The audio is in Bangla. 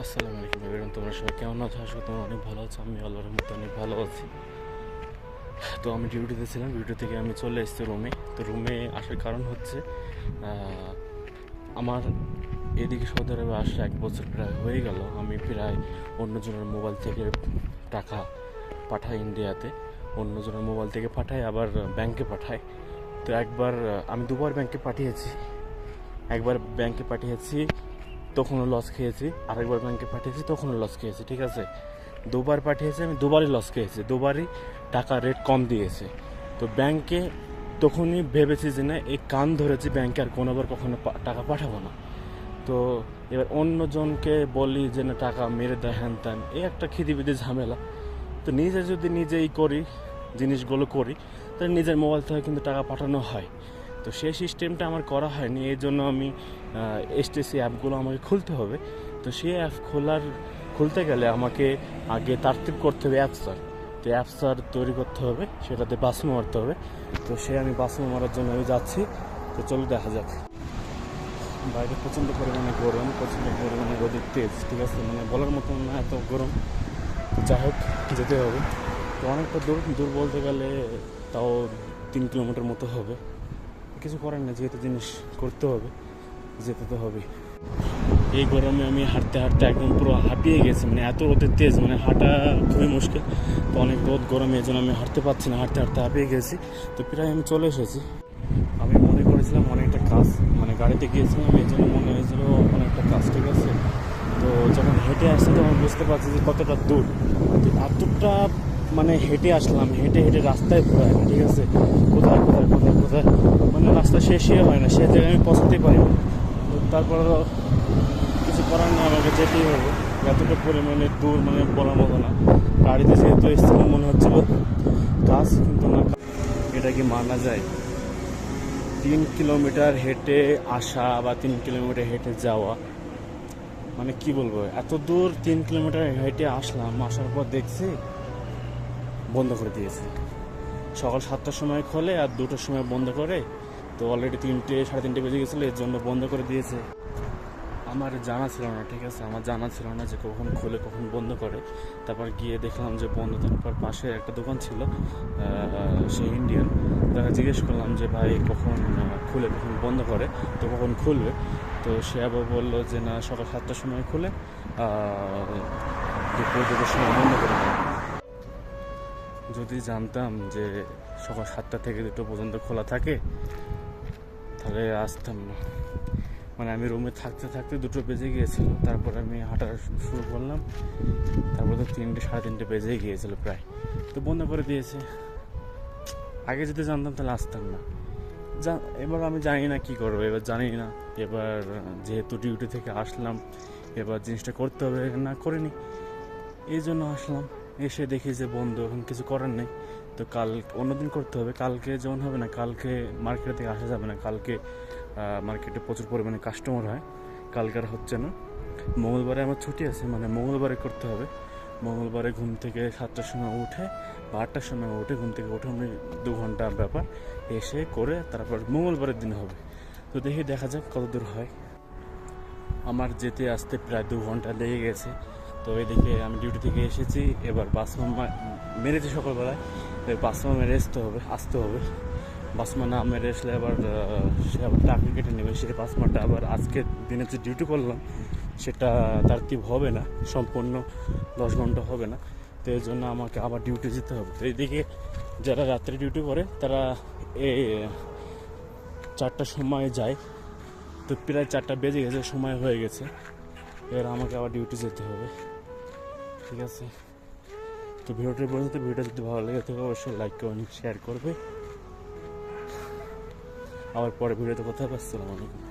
আসসালামু আলাইকুম এভরিওয়ান, তোমরা সবাই কেমন আছো? আসলে তোমরা অনেক ভালো আছো। আমি আল্লাহর মতো অনেক ভালো আছি। তো আমি ডিউটিতে ছিলাম, ডিউটি থেকে আমি চলে এসেছি রুমে। তো রুমে আসার কারণ হচ্ছে আমার এদিকে সৌদি আরবে আসা 1 বছর প্রায় হয়ে গেল। আমি প্রায় অন্যজনের মোবাইল থেকে টাকা পাঠাই ইন্ডিয়াতে, অন্যজনের মোবাইল থেকে পাঠাই, আবার ব্যাংকে পাঠাই। তো আমি দুবার ব্যাংকে পাঠিয়েছি। একবার ব্যাংকে পাঠিয়েছি, তখনও লস খেয়েছি। আরেকবার ব্যাংকে পাঠিয়েছি, তখনও লস খেয়েছি। ঠিক আছে, দুবার পাঠিয়েছি, আমি দুবারই লস খেয়েছি, দুবারই টাকা রেট কম দিয়েছে। তো ব্যাংকে তখনই ভেবেছি যে না, এই কান ধরেছি, ব্যাংকে আর কোনোবার কখনো টাকা পাঠাবো না। তো এবার অন্যজনকে বলি যে না টাকা মেরে দেয়, হ্যান ত্যান, এই একটা খিদিবিদি ঝামেলা। তো নিজে যদি নিজেই করি, জিনিসগুলো করি, তাহলে নিজের মোবাইল থেকে কিন্তু টাকা পাঠানো হয়। তো সেই সিস্টেমটা আমার করা হয়নি, এই জন্য আমি এসটিসি অ্যাপগুলো আমাকে খুলতে হবে। তো সেই অ্যাপ খুলতে গেলে আমাকে আগে তারতিব করতে হবে অ্যাপসার। তো অ্যাপসার তৈরি করতে হবে, সেটাতে বাসমো মারতে হবে। তো আমি বাসমো মারার জন্য আমি যাচ্ছি। তো চলো দেখা যাক। বাইরে প্রচণ্ড পরিমাণে গরম, প্রচণ্ড পরিমাণে রোদের তেজ। ঠিক আছে, মানে বলার মতো না, এত গরম। যাই হোক, যেতে হবে। তো অনেকটা দূর দূর বলতে গেলে তাও 3 কিলোমিটার মতো হবে। কিছু করার না, যেহেতু জিনিস করতে হবে, যেতে তো হবে। এই গরমে আমি হাঁটতে হাঁটতে একদম পুরো হাঁপিয়ে গেছি, মানে এত রোদের তেজ, মানে হাঁটা খুবই মুশকিল। তো অনেক রোদ গরমে, এই জন্য আমি হাঁটতে পারছি না, হাঁটতে হাঁটতে হাঁপিয়ে গেছি। তো প্রায় আমি চলে এসেছি। আমি মনে করেছিলাম অনেকটা কাজ, মানে গাড়িতে গিয়েছিলাম, এই জন্য মনে হয়েছিল অনেকটা কাজ। ঠিক আছে, তো যখন হেঁটে আসছি তখন বুঝতে পারছি যে কতটা দূর। তো এতটা মানে হেঁটে আসলাম, হেঁটে হেঁটে রাস্তায় ঘোরায় না। ঠিক আছে, কোথায় কোথায় কোথায় কোথায়, মানে রাস্তা শেষই হয় না, সে জায়গায় আমি পৌঁছতেই পারি না। তো তারপরও কিছু করার নেই, আমাকে যেতেই হবে। এতটা পরিমাণে দূর, মানে বলার মতো না। গাড়িতে যেহেতু এসেছিলাম মনে হচ্ছিল কাজ, কিন্তু না। এটা কি মানা যায়? 3 কিলোমিটার হেঁটে আসা বা 3 কিলোমিটার হেঁটে যাওয়া, মানে কি বলবো, এত দূর 3 কিলোমিটার হেঁটে আসলাম। আসার পর দেখছি বন্ধ করে দিয়েছে। সকাল 7টার সময় খোলে আর 2টার সময় বন্ধ করে। তো অলরেডি 3টে সাড়ে 3টে বেজে গেছিলো, এর জন্য বন্ধ করে দিয়েছে। আমার জানা ছিল না। ঠিক আছে, আমার জানা ছিল না যে কখন খুলে কখন বন্ধ করে। তারপর গিয়ে দেখলাম যে বন্ধ। তারপর পাশে একটা দোকান ছিল, সে ইন্ডিয়ান। তাকে জিজ্ঞেস করলাম যে ভাই কখন খুলে কখন বন্ধ করে, তো কখন খুলবে। তো সে আবার বললো যে না, সকাল 7টার সময় খুলে, দুপুর 2টার সময় বন্ধ করে দেয়। যদি জানতাম যে সকাল 7টা থেকে 2টো পর্যন্ত খোলা থাকে, তাহলে আসতাম না। মানে আমি রুমে থাকতে থাকতে 2টো বেজে গিয়েছিল। তারপর আমি হাঁটা শুরু করলাম, তারপর তো 3টে সাড়ে 3টে বেজেই গিয়েছিল প্রায়। তো বন্ধ করে দিয়েছে। আগে যদি জানতাম তাহলে আসতাম না। এবার আমি জানি না কী করবো, এবার জানি না। এবার যেহেতু ডিউটি থেকে আসলাম, এবার জিনিসটা করতে হবে, না করিনি, এই জন্য আসলাম। এসে দেখি যে বন্ধ, এখন কিছু করার নেই। তো অন্যদিন করতে হবে। কালকে যেমন হবে না, কালকে মার্কেট থেকে আসা যাবে না। কালকে মার্কেটে প্রচুর পরিমাণে কাস্টমার হয়, কালকে আর হচ্ছে না। মঙ্গলবারে আমার ছুটি আছে, মানে মঙ্গলবারে করতে হবে। মঙ্গলবারে ঘুম থেকে 7টার সময় উঠে বা 8টার সময় উঠে, ঘুম থেকে উঠে আমি 2 ঘন্টা ব্যাপার এসে করে তারপর মঙ্গলবারের দিন হবে। তো দেখা যাক কত দূর হয়। আমার যেতে আসতে প্রায় 2 ঘন্টা লেগে গেছে। তো এদিকে আমি ডিউটি থেকে এসেছি, এবার বাসমা মেরেছি সকালবেলায়। বাসমা মেরে আসতে হবে। বাসমা না মেরে আসলে আবার সে আবার টাকা কেটে নেবে। সেই বাসমাটা আবার আজকে দিনে যে ডিউটি করলাম সেটা তারতিব হবে না, সম্পূর্ণ 10 ঘন্টা হবে না। তো এই জন্য আমাকে আবার ডিউটি যেতে হবে। তো এইদিকে যারা রাত্রে ডিউটি করে তারা এই 4টার সময় যায়। তো প্রায় 4টা বেজে গেছে, সময় হয়ে গেছে। এবার আমাকে আবার ডিউটি যেতে হবে। ঠিক আছে, তো ভিডিওটা পর্যন্ত। ভিডিওটা যদি ভালো লেগে থাকে অবশ্যই লাইক করবেন, শেয়ার করবে। আবার পরে ভিডিওতে কথা হবে। আসসালামু আলাইকুম।